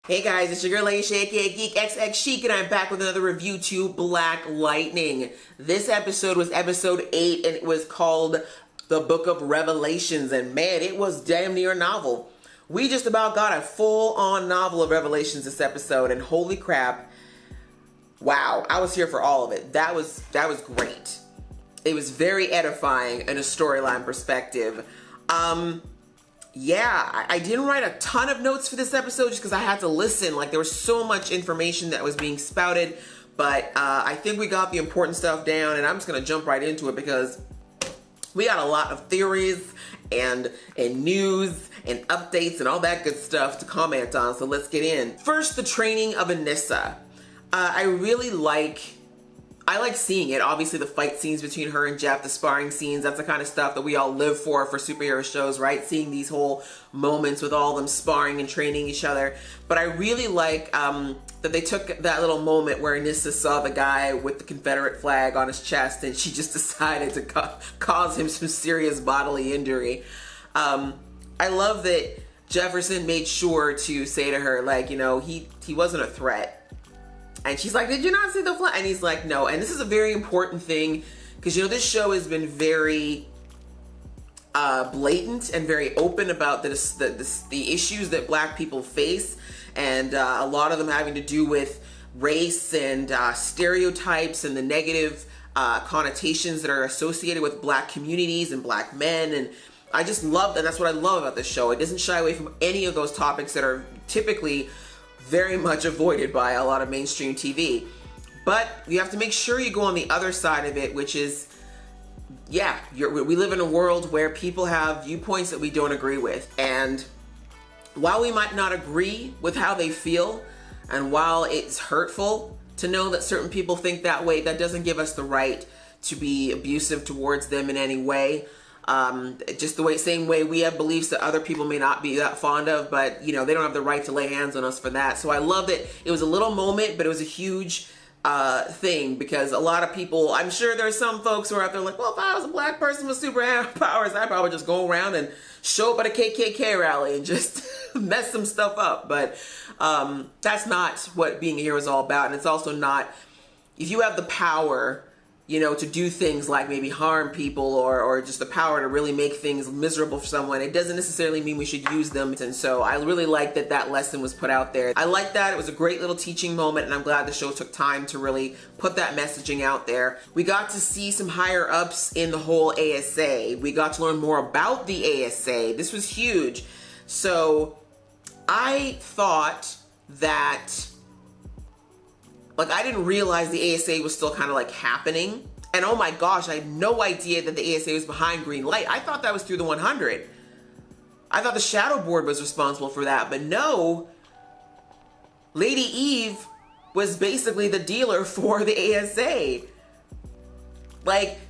Hey guys, it's your girl Aisha, aka Geek XX Chic, and I'm back with another review to Black Lightning. This episode was episode 8, and it was called The Book of Revelations, and man, it was damn near a novel. We just about got a full-on novel of Revelations this episode, and holy crap, wow, I was here for all of it. That was great. It was very edifying in a storyline perspective. Yeah, I didn't write a ton of notes for this episode just because I had to listen. Like, there was so much information that was being spouted, but I think we got the important stuff down, and I'm just going to jump right into it because we got a lot of theories and news and updates and all that good stuff to comment on, so let's get in. First, the training of Anissa. I like seeing it. Obviously, the fight scenes between her and Jeff, the sparring scenes, that's the kind of stuff that we all live for superhero shows, right? Seeing these whole moments with all of them sparring and training each other. But I really like that they took that little moment where Anissa saw the guy with the Confederate flag on his chest and she just decided to cause him some serious bodily injury. I love that Jefferson made sure to say to her, like, you know, he wasn't a threat. And she's like, did you not see the flag? And he's like, no. And this is a very important thing because, you know, this show has been very blatant and very open about the issues that Black people face. And a lot of them having to do with race and stereotypes and the negative connotations that are associated with Black communities and Black men. And I just love that. That's what I love about this show. It doesn't shy away from any of those topics that are typically very much avoided by a lot of mainstream TV. But you have to make sure you go on the other side of it, which is, yeah, we live in a world where people have viewpoints that we don't agree with. And while we might not agree with how they feel, and while it's hurtful to know that certain people think that way, that doesn't give us the right to be abusive towards them in any way. Just the same way we have beliefs that other people may not be that fond of, but, you know, they don't have the right to lay hands on us for that. So I love that it was a little moment, but it was a huge thing because a lot of people, I'm sure there's some folks who are out there like, well, if I was a Black person with superpowers, I'd probably just go around and show up at a KKK rally and just mess some stuff up. But that's not what being a hero is all about. And it's also not, if you have the power, you know, to do things like maybe harm people or just the power to really make things miserable for someone, it doesn't necessarily mean we should use them. And so I really like that that lesson was put out there. I like that. It was a great little teaching moment, and I'm glad the show took time to really put that messaging out there. We got to see some higher ups in the whole ASA. We got to learn more about the ASA. This was huge. So I thought that, like, I didn't realize the ASA was still kind of like happening. And oh my gosh, I had no idea that the ASA was behind Green Light. I thought that was through the 100. I thought the Shadow Board was responsible for that, but no. Lady Eve was basically the dealer for the ASA. Like,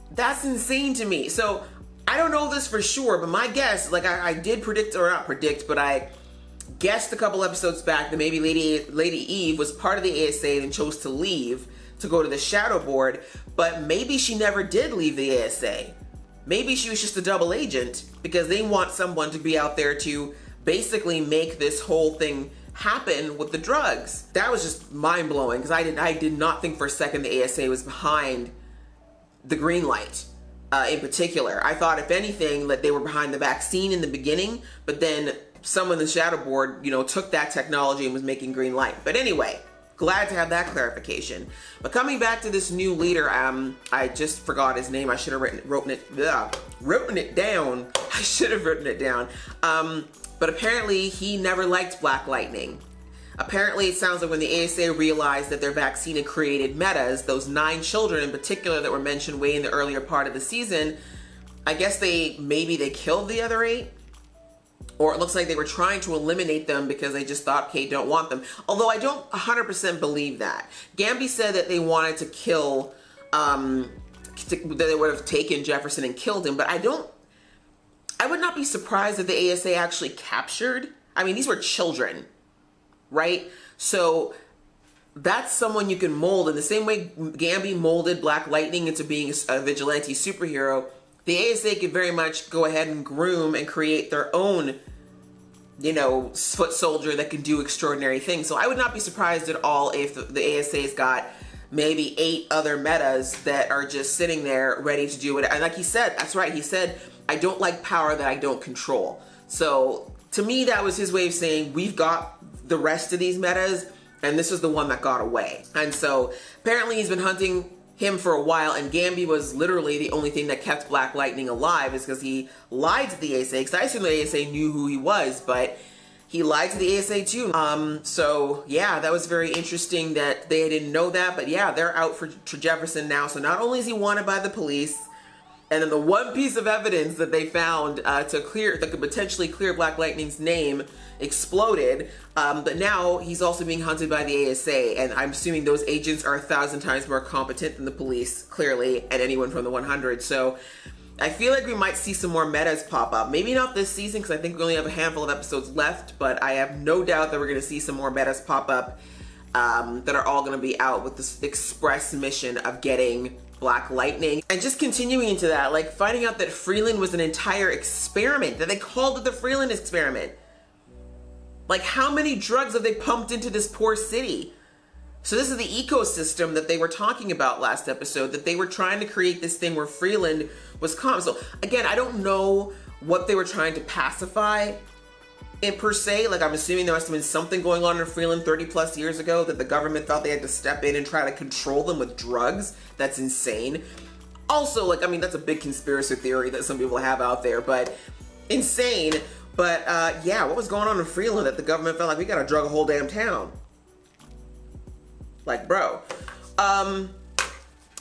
that's insane to me. So I don't know this for sure, but my guess, like I did predict, or not predict, but I guessed a couple episodes back that maybe Lady Eve was part of the ASA and chose to leave to go to the Shadow Board, but maybe she never did leave the ASA. Maybe she was just a double agent because they want someone to be out there to basically make this whole thing happen with the drugs. That was just mind-blowing because I did not think for a second the ASA was behind the Green Light. In particular, I thought if anything that they were behind the vaccine in the beginning, but then someone in the Shadow Board, you know, took that technology and was making Green Light. But anyway, glad to have that clarification. But coming back to this new leader, I just forgot his name. I should have written it down. I should have written it down. But apparently he never liked Black Lightning. Apparently it sounds like when the ASA realized that their vaccine had created metas, those 9 children in particular that were mentioned way in the earlier part of the season, I guess maybe they killed the other 8. Or it looks like they were trying to eliminate them because they just thought Kate don't want them. Although I don't 100% believe that. Gamby said that they wanted to kill, that they would have taken Jefferson and killed him, but I would not be surprised if the ASA actually captured. I mean, these were children, right? So that's someone you can mold in the same way Gamby molded Black Lightning into being a vigilante superhero. the ASA could very much go ahead and groom and create their own, you know, foot soldier that can do extraordinary things. So I would not be surprised at all if the ASA's got maybe 8 other metas that are just sitting there ready to do it. And like he said, that's right, he said, I don't like power that I don't control. So to me, that was his way of saying, we've got the rest of these metas, and this is the one that got away. And so apparently he's been hunting him for a while, and Gamby was literally the only thing that kept Black Lightning alive, is because he lied to the ASA, because I assume the ASA knew who he was, but he lied to the ASA too. So yeah, that was very interesting that they didn't know that, but yeah, they're out for Jefferson now. So not only is he wanted by the police, and then the one piece of evidence that they found that could potentially clear Black Lightning's name exploded, but now he's also being hunted by the ASA, and I'm assuming those agents are 1,000 times more competent than the police, clearly, and anyone from the 100. So I feel like we might see some more metas pop up. Maybe not this season, because I think we only have a handful of episodes left, but I have no doubt that we're going to see some more metas pop up that are all going to be out with this express mission of getting Black Lightning. And just continuing into that, like finding out that Freeland was an entire experiment, that they called it the Freeland Experiment. Like, how many drugs have they pumped into this poor city? So this is the ecosystem that they were talking about last episode, that they were trying to create this thing where Freeland was calm. So again, I don't know what they were trying to pacify it per se. Like, I'm assuming there must have been something going on in Freeland 30 plus years ago that the government thought they had to step in and try to control them with drugs. That's insane. Also, like, I mean, that's a big conspiracy theory that some people have out there, but insane. But yeah, what was going on in Freeland that the government felt like we gotta drug a whole damn town? Like, bro.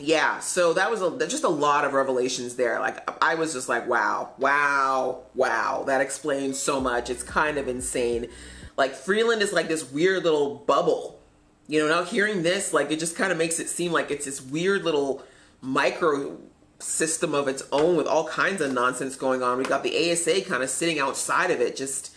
Yeah, so that was just a lot of revelations there. Like, I was just like, wow, wow, wow. That explains so much. It's kind of insane. Like, Freeland is like this weird little bubble. You know, now hearing this, like, it just kind of makes it seem like it's this weird little micro system of its own with all kinds of nonsense going on. We got the ASA kind of sitting outside of it, just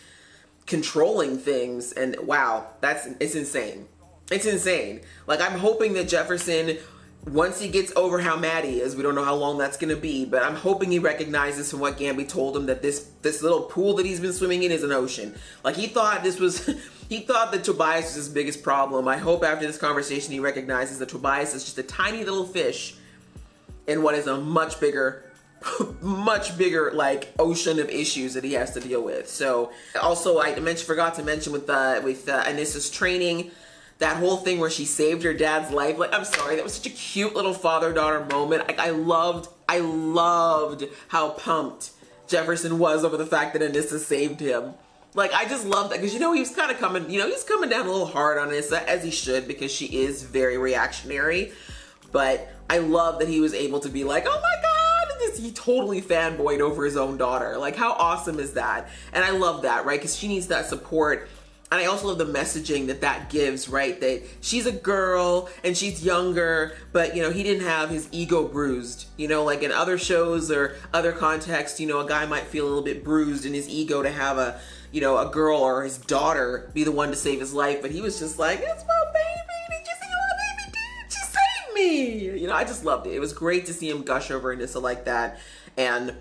controlling things. And wow, it's insane. It's insane. Like, I'm hoping that Jefferson, once he gets over how mad he is, we don't know how long that's going to be, but I'm hoping he recognizes from what Gamby told him that this little pool that he's been swimming in is an ocean. Like, he thought he thought that Tobias was his biggest problem. I hope after this conversation he recognizes that Tobias is just a tiny little fish in what is a much bigger like ocean of issues that he has to deal with. So also, I forgot to mention with Annisas Training, that whole thing where she saved her dad's life. Like, I'm sorry, that was such a cute little father-daughter moment. Like, I loved how pumped Jefferson was over the fact that Anissa saved him. Like, I just loved that, because, you know, he was kind of coming, you know, he's coming down a little hard on Anissa, as he should, because she is very reactionary. But I love that he was able to be like, oh my God, he totally fanboyed over his own daughter. Like, how awesome is that? And I love that, right? Because she needs that support. And I also love the messaging that gives, right? That she's a girl and she's younger, but, you know, he didn't have his ego bruised. You know, like in other shows or other contexts, you know, a guy might feel a little bit bruised in his ego to have a girl or his daughter be the one to save his life. But he was just like, it's my baby. Did you see my baby? Dude, she saved me. You know, I just loved it. It was great to see him gush over Anissa like that. And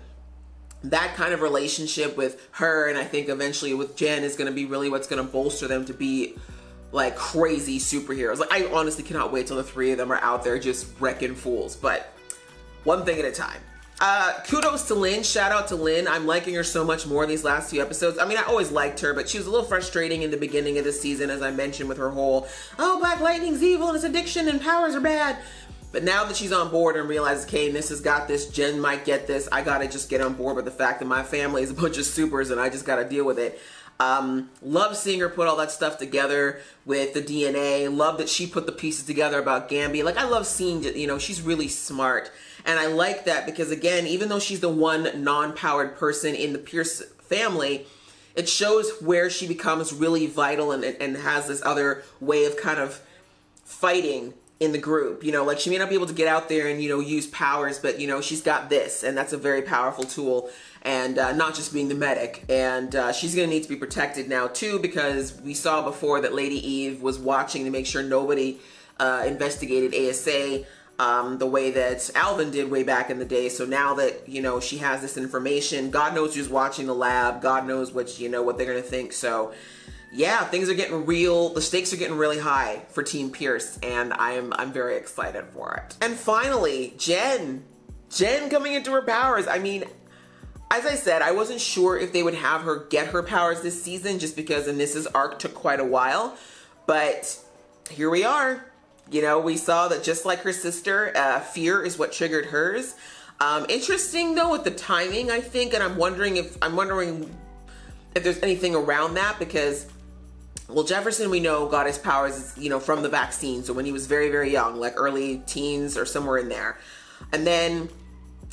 that kind of relationship with her, and I think eventually with Jen, is going to be really what's going to bolster them to be like crazy superheroes. Like, I honestly cannot wait till the three of them are out there just wrecking fools, but one thing at a time. Kudos to Lynn. Shout out to Lynn. I'm liking her so much more these last few episodes. I mean, I always liked her, but she was a little frustrating in the beginning of the season, as I mentioned, with her whole, oh, Black Lightning's evil and it's addiction and powers are bad. But now that she's on board and realizes, okay, Nissa's got this, Jen might get this, I gotta just get on board with the fact that my family is a bunch of supers and I just gotta deal with it. Love seeing her put all that stuff together with the DNA. Love that she put the pieces together about Gamby. Like, I love seeing, you know, she's really smart. And I like that because, again, even though she's the one non-powered person in the Pierce family, it shows where she becomes really vital and has this other way of kind of fighting in the group. You know, like, she may not be able to get out there and, you know, use powers, but, you know, she's got this, and that's a very powerful tool. And not just being the medic. And she's gonna need to be protected now too, because we saw before that Lady Eve was watching to make sure nobody investigated ASA. the way that Alvin did way back in the day. So now that, you know, she has this information, God knows who's watching the lab, God knows what, you know, what they're gonna think. So yeah, things are getting real, the stakes are getting really high for Team Pierce, and I'm very excited for it. And finally, Jen coming into her powers. I mean, as I said, I wasn't sure if they would have her get her powers this season just because Annisas' arc took quite a while, but here we are. You know, we saw that just like her sister, fear is what triggered hers. Interesting though with the timing, I think, and I'm wondering if there's anything around that, because, well, Jefferson, we know, got his powers, you know, from the vaccine. So when he was very, very young, like early teens or somewhere in there. And then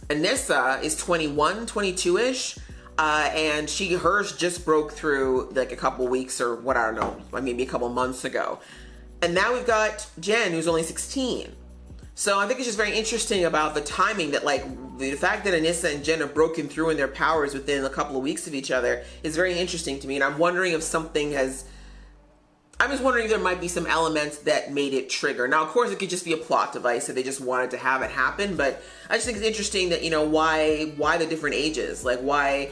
Anissa is 21, 22-ish. And hers just broke through like a couple weeks or what, I don't know, maybe a couple months ago. And now we've got Jen, who's only 16. So I think it's just very interesting about the timing, that like the fact that Anissa and Jen have broken through in their powers within a couple of weeks of each other is very interesting to me. And I'm wondering if I'm just wondering if there might be some elements that made it trigger. Now, of course, it could just be a plot device that they just wanted to have it happen. But I just think it's interesting that, you know, why the different ages? Like, why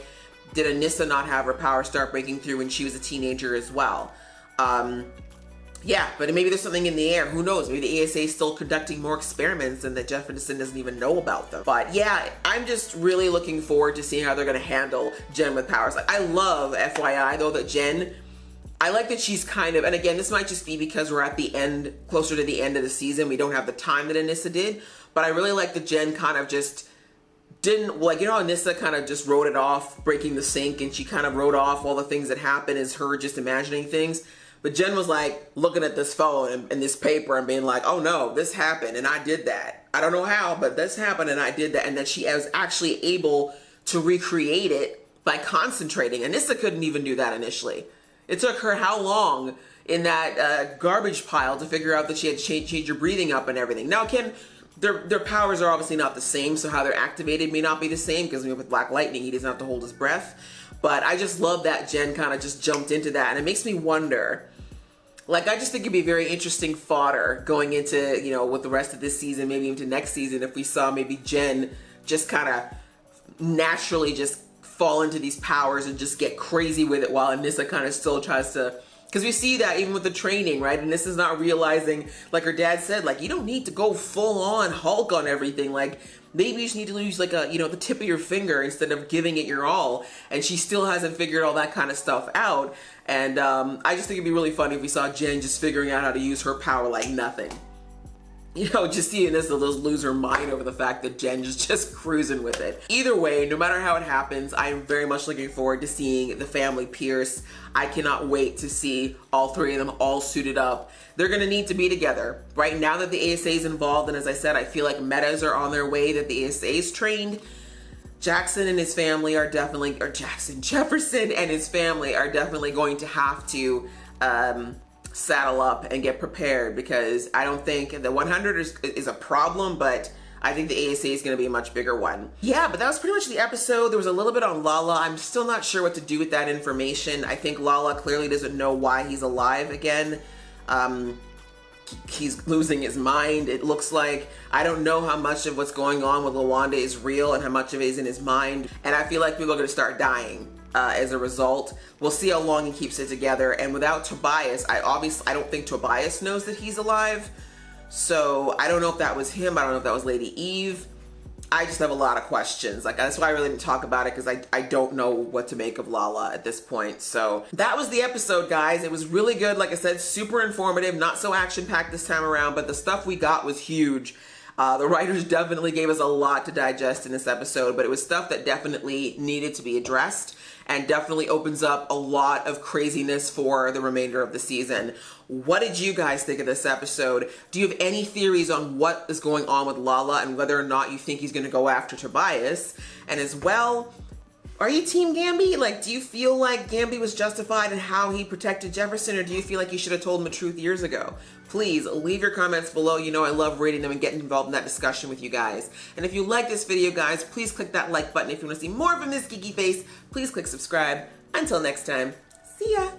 did Anissa not have her power start breaking through when she was a teenager as well? Yeah, but maybe there's something in the air. Who knows? Maybe the ASA is still conducting more experiments and that Jefferson doesn't even know about them. But yeah, I'm just really looking forward to seeing how they're going to handle Jen with powers. Like, I love, FYI, though, that Jen, I like that she's kind of, and again, this might just be because we're at the end, closer to the end of the season. We don't have the time that Anissa did. But I really like that Jen kind of just didn't, like, you know, Anissa kind of just wrote it off, breaking the sink, and she kind of wrote off all the things that happened as her just imagining things. But Jen was like looking at this phone and this paper and being like, oh no, this happened and I did that. I don't know how, but this happened and I did that. And that she was actually able to recreate it by concentrating. Anissa couldn't even do that initially. It took her how long in that garbage pile to figure out that she had to change her breathing up and everything. Now, again, their powers are obviously not the same, so how they're activated may not be the same, because with Black Lightning, he doesn't have to hold his breath. But I just love that Jen kind of just jumped into that. And it makes me wonder, like, I just think it'd be very interesting fodder going into, you know, with the rest of this season, maybe into next season, if we saw maybe Jen just kind of naturally just fall into these powers and just get crazy with it while Anissa kind of still tries to, because we see that even with the training, right? And this is not realizing, like her dad said, like, you don't need to go full on Hulk on everything. Like, maybe you just need to use like a, you know, the tip of your finger instead of giving it your all. And she still hasn't figured all that kind of stuff out. And I just think it'd be really funny if we saw Jen just figuring out how to use her power like nothing. You know, just seeing this, they'll just lose her mind over the fact that Jen is just cruising with it. Either way, no matter how it happens, I'm very much looking forward to seeing the family Pierce. I cannot wait to see all three of them all suited up. They're gonna need to be together. Right now that the ASA is involved, and as I said, I feel like metas are on their way, that the ASA is trained. Jackson and his family are definitely, or Jefferson and his family are definitely going to have to saddle up and get prepared, because I don't think the 100 is a problem, but I think the ASA is going to be a much bigger one. Yeah, but that was pretty much the episode. There was a little bit on Lala. I'm still not sure what to do with that information. I think Lala clearly doesn't know why he's alive again. He's losing his mind, it looks like. I don't know how much of what's going on with Lawanda is real and how much of it is in his mind. And I feel like people are going to start dying as a result. We'll see how long he keeps it together. And without Tobias, I don't think Tobias knows that he's alive. So I don't know if that was him. I don't know if that was Lady Eve. I just have a lot of questions. Like, that's why I really didn't talk about it, because I don't know what to make of Lala at this point. So that was the episode, guys. It was really good. Like I said, super informative, not so action-packed this time around, but the stuff we got was huge. The writers definitely gave us a lot to digest in this episode, but it was stuff that definitely needed to be addressed and definitely opens up a lot of craziness for the remainder of the season. What did you guys think of this episode? Do you have any theories on what is going on with Lala and whether or not you think he's going to go after Tobias? And as well, are you Team Gamby? Like, do you feel like Gamby was justified in how he protected Jefferson, or do you feel like you should have told him the truth years ago? Please leave your comments below. You know I love reading them and getting involved in that discussion with you guys. And if you like this video, guys, please click that like button. If you want to see more from this geeky face, please click subscribe. Until next time, see ya!